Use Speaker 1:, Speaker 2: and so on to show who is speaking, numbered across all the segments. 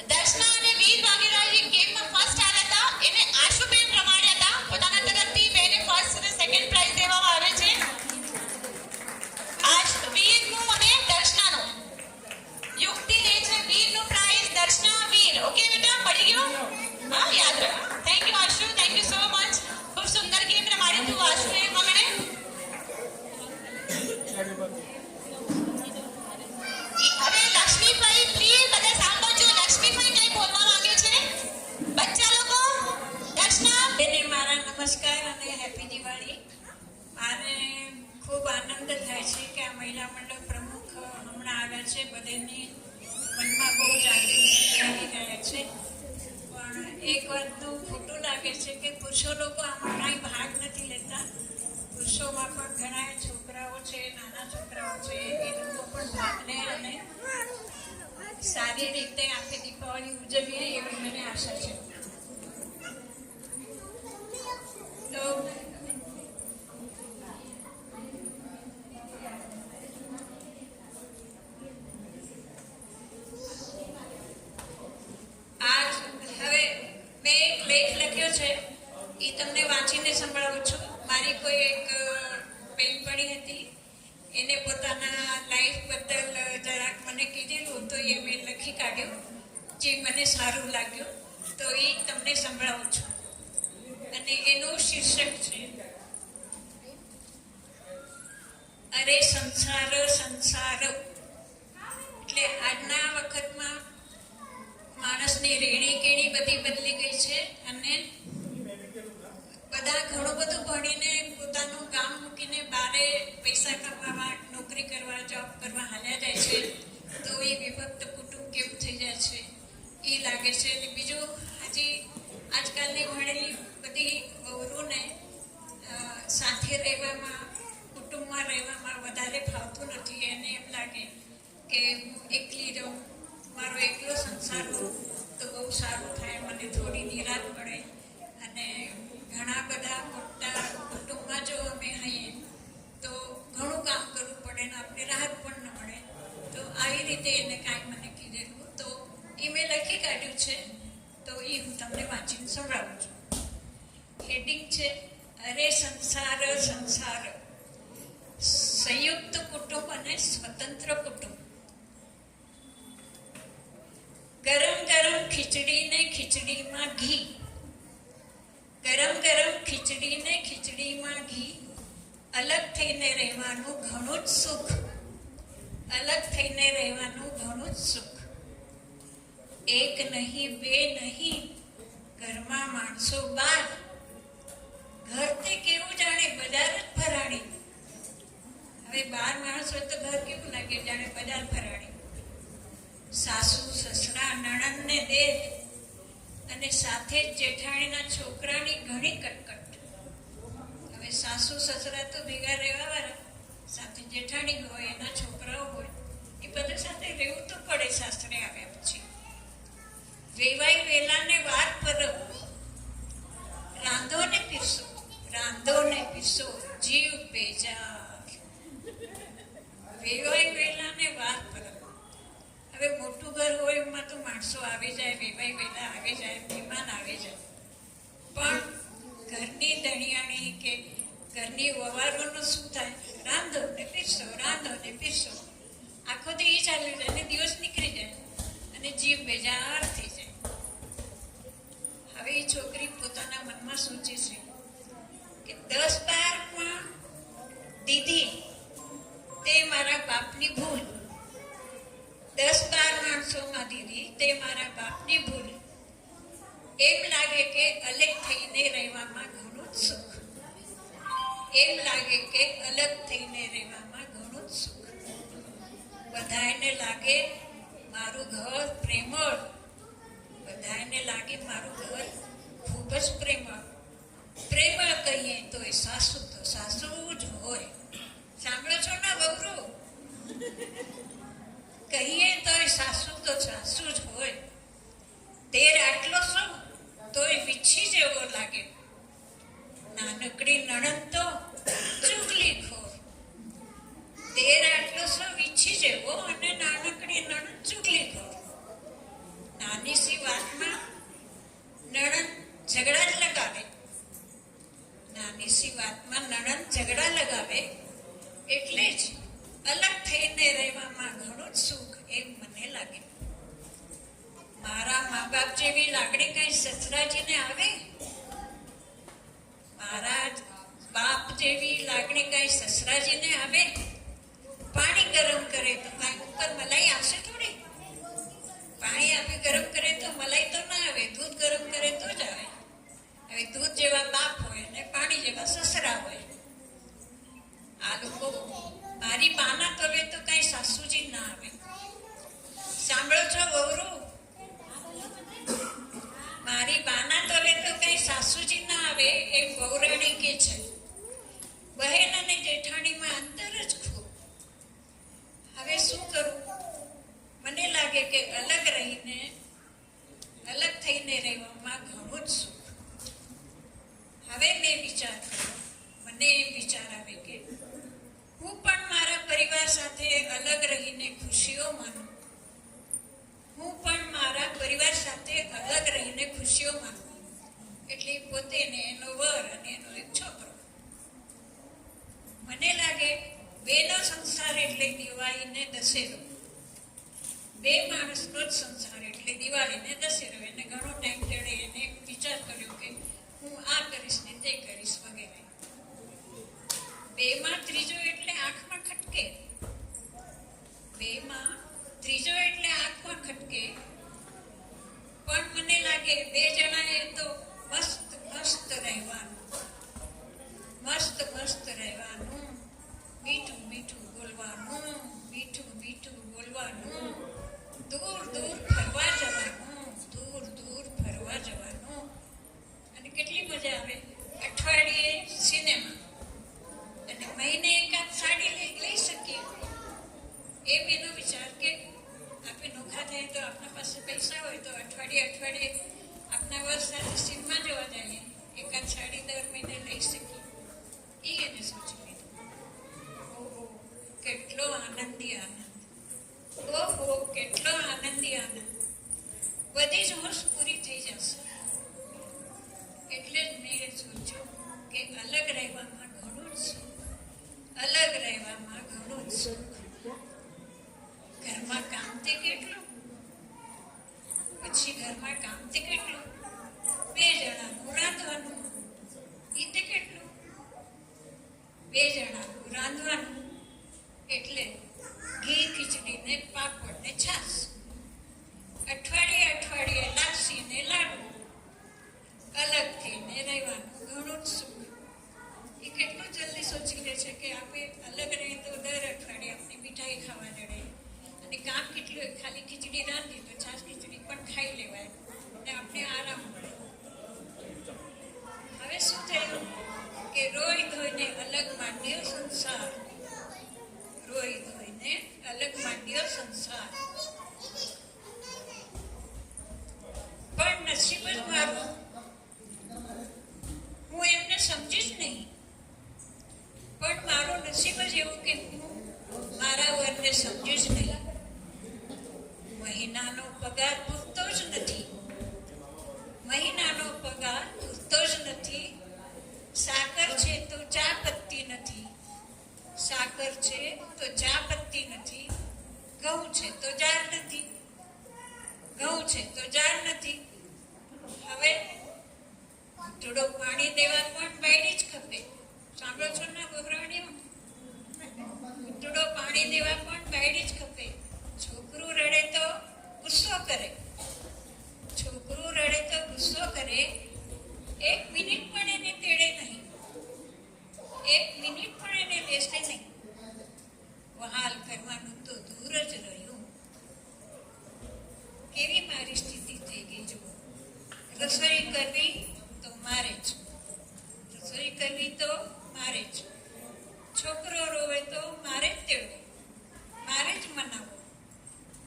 Speaker 1: દર્શના અને વીર વાઘેલાજી ગેમમાં ફર્સ્ટ આવ્યા હતા. એને આશુબેન રમાડ્યા હતા. પોતાના તરફથી બેને ફર્સ્ટ અને સેકન્ડ પ્રાઇઝ દેવામાં આવે છે. વીરનું અને દર્શનાનું. યુક્તિ લે છે વીરનું પ્રાઇઝ, દર્શના વીર. ઓકે બેટા, પડી ગયો? હા, યાદ રાખ. Thank you Ashu, thank you so much. ખૂબ સુંદર ગેમ રમાડી તું આશુએ મમ્મીને. હવે લક્ષ્મીભાઈ પ્લીઝ બધા સાંભળજો. લક્ષ્મીભાઈ કઈ બોલવા માંગે છે બચ્ચા લોકો? દર્શના
Speaker 2: બેને મારા નમસ્કાર અને હેપી દિવાળી. મારે ખૂબ આનંદ થાય છે કે આ મહિલા મંડળ પ્રમુખ હમણાં આવ્યા છે. બધાની મનમાં બહુ જાગૃતિ આવી રહ્યા છે. પણ એક વાતનું ખોટું લાગે છે કે પુરુષો લોકો આમાં કાંઈ ભાગ નથી લેતા. પુરુષોમાં પણ ઘણા છોકરાઓ છે, નાના છોકરાઓ છે, એ લોકો પણ ભાગ લે અને સારી રીતે આખી દીપાવલી ઉજવીએ એવી મને આશા છે. તો આજ હવે મેં એક લેખ લખ્યો છે, એ તમને વાંચીને સંભળાવું છું. મારી કોઈ એક બેનપણી હતી, એને પોતાના લાઈફ બદલ જરાક મને કીધેલું, તો એ મેં લખી કાઢ્યું, જે મને સારું લાગ્યું, તો એ તમને સંભળાવું છું. અને એનું શીર્ષક છે અરે સંસાર સંસાર. એટલે આજના વખતમાં માણસની રેણી કેણી બધી બદલી ગઈ છે અને બધા ઘણું બધું ભણીને પોતાનું ગામ મૂકીને બારે પૈસા કમાવા, નોકરી કરવા, જોબ કરવા હાલ્યા જાય છે. તો એ વિભક્ત કુટુંબ કેવું થઈ જાય છે એ લાગે છે. અને બીજું, હજી આજકાલની ભણેલી બધી વહુઓને સાથે રહેવામાં, કુટુંબમાં રહેવામાં વધારે ફાવતું નથી. એને એમ લાગે કે હું એકલી રહું, મારો એકલો સંસાર હોઉં તો બહુ સારું થાય, મને થોડી નિરાશ મળે. અને ઘણા બધા મોટા કુટુંબમાં જો અમે હઈએ તો ઘણું કામ કરવું પડે ને આપણે રાહત પણ ન મળે. તો આવી રીતે એને કાંઈ મને કીધેલું, તો એ મેં લખી કાઢ્યું છે, તો એ હું તમને વાંચીને સંભળાવું છું. હેડિંગ છે અરે સંસાર સંસાર. સંયુક્ત કુટુંબ અને સ્વતંત્ર કુટુંબ. ગરમ ગરમ ખીચડી ને ખીચડીમાં ઘી. ગરમ ગરમ ખીચડી ને ખીચડીમાં ઘી. અલગ થઈને રહેવાનું ઘણું જ સુખ. અલગ થઈને રહેવાનું ઘણું જ સુખ. એક નહીં, બે નહીં, ઘરમાં માણસો 12. ઘર તે કેવું જાણે બજાર જ ભરાણી. હવે 12 માણસ હોય તો ઘર કેવું લાગે? જાણે બજાર ભરાણી. સાસુ, સસરા, નણંદ ને દેર અને સાથે જ જેઠાણીના છોકરાની ઘણી કટકટ. હવે સાસુ સસરા તો ભેગા રહેવા વાળા, સાથે જેઠાણી હોય, એના છોકરાઓ હોય, એ બધા સાથે રહેવું તો પડે સાસરે આવ્યા પછી. વેવાઈ વેલાને વાર પરબ. રાંધો ને પીરસો, રાંધો ને પીરસો, જીવ બેજાર. વેવાઈ વેલાને વાર પરબ. હવે મોટું ઘર હોય એમાં તો માણસો આવી જાય, વેવાઈ વેલા આવી જાય, મહેમાન આવી જાય. પણ ઘરની ધણિયાણી કે ઘરની વવારોનું શું થાય? રાંધો ને પીરસો, રાંધો ને પીરસો. આખો દી એ ચાલ્યું જાય અને દિવસ નીકળી જાય અને જીવ બેજાર થઈ જાય. હવે એ છોકરી પોતાના મનમાં સોચે છે કે 10-12 દીદી તે મારા બાપની ભૂલ. 10-12 માણસોમાં દીદી તે મારા બાપની ભૂલ. એમ લાગે કે અલગ થઈને રહેવામાં ઘણું જ સુખ. એમ લાગે કે અલગ થઈને રહેવામાં ઘણું જ સુખ. બધાને લાગે મારું ઘર પ્રેમળ. બધાને લાગે મારું ઘર ખૂબ જ પ્રેમળ. પ્રેમળ કહીએ તો એ સાસુ તો સાસુ જ હોય. સાંભળો છો ને વગરો? કહીએ તો એ સાસુ તો સાસુ જ હોય. તેર આટલો શું તો એ વીછી જેવો લાગે. નાનકડી નણંદ તો ચૂગલી ખોર. તેર આટલો શું વીછી જેવો અને નાનકડી નણંદ ચૂગલી ખોર. લઈને આવે, પાણી ગરમ કરે તો કાંઈ ઉપર મલાઈ આવશે થોડી? પાણી આપી ગરમ કરે તો મલાઈ તો ના આવે, દૂધ ગરમ કરે તો જ આવે. હવે દૂધ જેવા બાપ હોય અને પાણી જેવા સસરા હોય. આ લોકો મારી બાના તલે તો કઈ સાસુજી ના આવે. સાંભળો છો વહુરો? મારી બાના તલે તો કઈ સાસુજી ના આવે એમ વહુરાણી કે છે. બહેન અને જેઠાણીમાં અંતર જ ખૂબ. હવે શું કરું? મને લાગે કે અલગ રહીને, અલગ થઈને રહેવામાં ઘણું જ સુખ. હવે મેં વિચાર કર્યો, મને એમ વિચાર આવે કે હું પણ મારા પરિવાર સાથે અલગ રહીને ખુશીઓ માનું. હું પણ મારા પરિવાર સાથે અલગ રહીને ખુશીઓ માનું. એટલે પોતે ને એનો વર અને એનો એક છોકરો. મને લાગે બેનો સંસાર એટલે દિવાળી ને દશેરો. બે માણસનો જ સંસાર એટલે દિવાળી ને દશેરો. એને ઘણો ટાઈમ તેડે એને વિચાર કર્યો કે હું આ કરીશ ને તે કરીશ વગેરે. બેમાં ત્રીજો એટલે આંખમાં ખટકે. બેમાં ત્રીજો એટલે આંખમાં ખટકે. પણ મને લાગે બે જણાએ તો મસ્ત મસ્ત રહેવાનું, મસ્ત મસ્ત રહેવાનું, મીઠું મીઠું બોલવાનું, મીઠું મીઠું બોલવાનું, દૂર દૂર ફરવા જવાનું, દૂર દૂર ફરવા જવાનું. અને કેટલી મજા આવે! અઠવાડિયે સિનેમા અને મહિને એકાદ સાડી લઈ શકીએ. એમ એનો વિચાર કે આપણે નોખા થાય તો આપણા પાસે પૈસા હોય તો અઠવાડિયે આપણા વર્ષ સાથે સિનેમા જોવા જઈએ, એકાદ સાડી દર મહિને લઈ શકીએ. એ એને સોચી લીધું. ઓહો, કેટલો આનંદી આનંદ! ઓહો, કેટલો આનંદી આનંદ! બધી જ હોશ પૂરી થઈ જશે. એટલે જ મેં સોચ્યું કે અલગ રહેવામાં ઘણું જ સુખ, અલગ રહેવામાં ઘણું જ સુખ. ઘરમાં કામ તે કેટલું, પછી ઘરમાં કામ તે કેટલું, બે જણાનું રાંધવાનું એ તે કેટલું, બે જણાનું રાંધવાનું એટલે ઘી ખીચડી ને પાપડ ને છાશ, અઠવાડિયે લાપસી ને લાડુ. અલગ થઈને રહેવાનું ઘણું જ સુખ. એ કેટલું જલ્દી સોચી લે છે કે આપણે અલગ રહીએ તો દર અઠવાડિયે આપણે મીઠાઈ ખાવા જડે. અને કામ કેટલું હોય, ખાલી ખીચડી રાંધી તો છાશ ખીચડી પણ ખાઈ લેવાય અને આપણે આરામ મળે. હવે શું થયું કે રોઈ ધોઈને અલગ માંડ્યો સંસાર, રોઈ ધોઈને અલગ માંડ્યો સંસાર. પણ નસીબ જ મારું, હું એમને સમજી જ નહીં. પણ મારું નસીબ જ એવું કે હું મારા વરને સમજી જ નહીં. મહિનાનો પગાર પૂરતો જ નથી, મહિનાનો પગાર પૂરતો જ નથી. સાકર છે તો ચા પત્તી નથી, સાકર છે તો ચા પત્તી નથી. ઘઉં છે તો જાર નથી, ઘઉં છે તો જાર નથી. હવે થોડો પાણી દેવા પણ બાયડી જ ખપે. સાંભળો છો ના બહરાણીઓ? થોડો પાણી દેવા પણ બાયડી જ ખપે. છોકરું રડે તો ગુસ્સો કરે, છોકરું રડે તો ગુસ્સો કરે. એક મિનિટ પણ એને તેડે નહીં, એક મિનિટ પણ એને લેશે નહીં. વહાલ કરવાનું તો દૂર જ રહ્યું. કેવી મારી સ્થિતિ થઈ ગઈ જુઓ. રસોઈ કરવી તો મારે જ, રસોઈ કરવી તો મારે જ. છોકરો રોવે તો મારે જ તેડવો, મારે જ મનાવવો,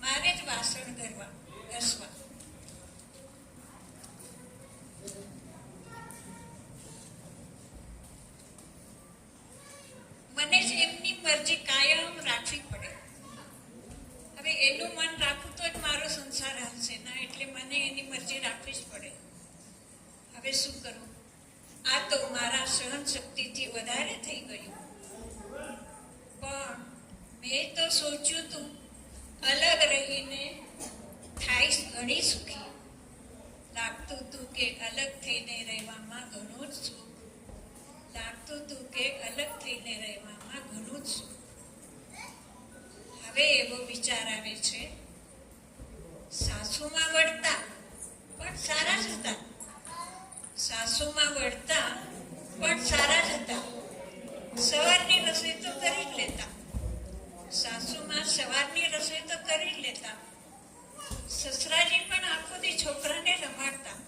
Speaker 2: મારે જ વાસણ ઘસવા. મને જ એમની મરજી કાયમ રાખવી પડે. હવે એનું મન રાખવું તો જ મારો સંસાર હાલશે ના, એટલે મને એની મરજી રાખવી જ પડે. હવે શું કરું? આ તો મારા સહન શક્તિથી વધારે થઈ ગયું. પણ મેં તો સોચ્યું તું અલગ રહીને થાઈશ ઘણી સુખી. લાગતું તું કે અલગ થઈને રહેવામાં ઘણું જ સુખ, લાગતું તું કે અલગ થઈને રહેવામાં રહેવામાં ઘણું જ સુખ. હવે એવો વિચાર આવે છે, સાસુમાં વળતા પણ સારા જ હતા. સાસુમાં વળતા પણ સારા જ હતા. સવારની રસોઈ તો કરી જ લેતા. સાસુમાં સવારની રસોઈ તો કરી જ લેતા. સસરાજી પણ આખો દી છોકરાને રમાડતા.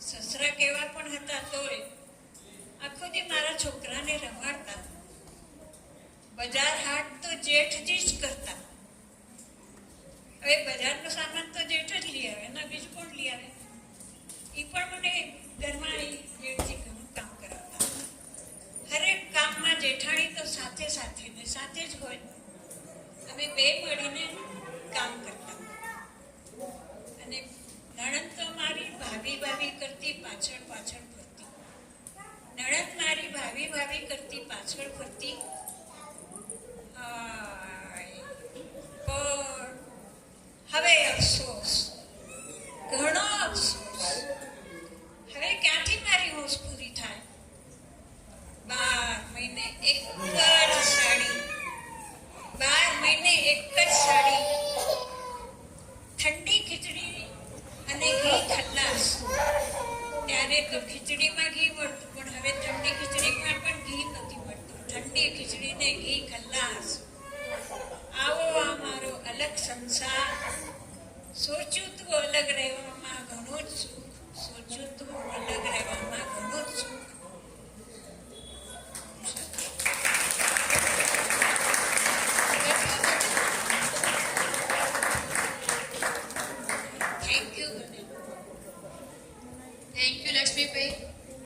Speaker 2: સસરા કેવા પણ હતા તોય આખો દી મારા છોકરાને રમાડતા. બજાર હાટ તો જેઠજી જ કરતા. હવે બજારનો સામાન તો જેઠ જ લઈ આવે ને, બીજું કોણ લઈ આવે? એ પણ મને ઘરમાં જેઠજી ઘણું કામ કરાવતા. હરેક કામમાં જેઠાણી તો સાથે જ હોય. અમે બે મળીને કામ કરતા. અને નણંદ તો મારી ભાભી કરતી પાછળ ફરતી. નણંદ મારી ભાભી કરતી પાછળ ફરતી. પણ હવે અફસોસ, ઘણો અફસોસ. હવે ક્યાંથી મારી હોશ પૂરી થાય? 12 મહિને એક જ સાડી, 12 મહિને એક જ સાડી, ઠંડી ખીચડી અને ઘી ખલ્લાસ. ત્યારે તો ખીચડીમાં ઘી મળતું, પણ હવે ઠંડી ખીચડીમાં પણ ઘી નથી મળતું. ઠંડી ખીચડી ને ઘી ખલ્લાસ. આવો આ મારો અલગ સંસાર. સોચ્યું તું અલગ રહેવામાં ઘણું જ સુખ. સોચ્યું તું અલગ રહેવામાં ઘણું જ સુખ.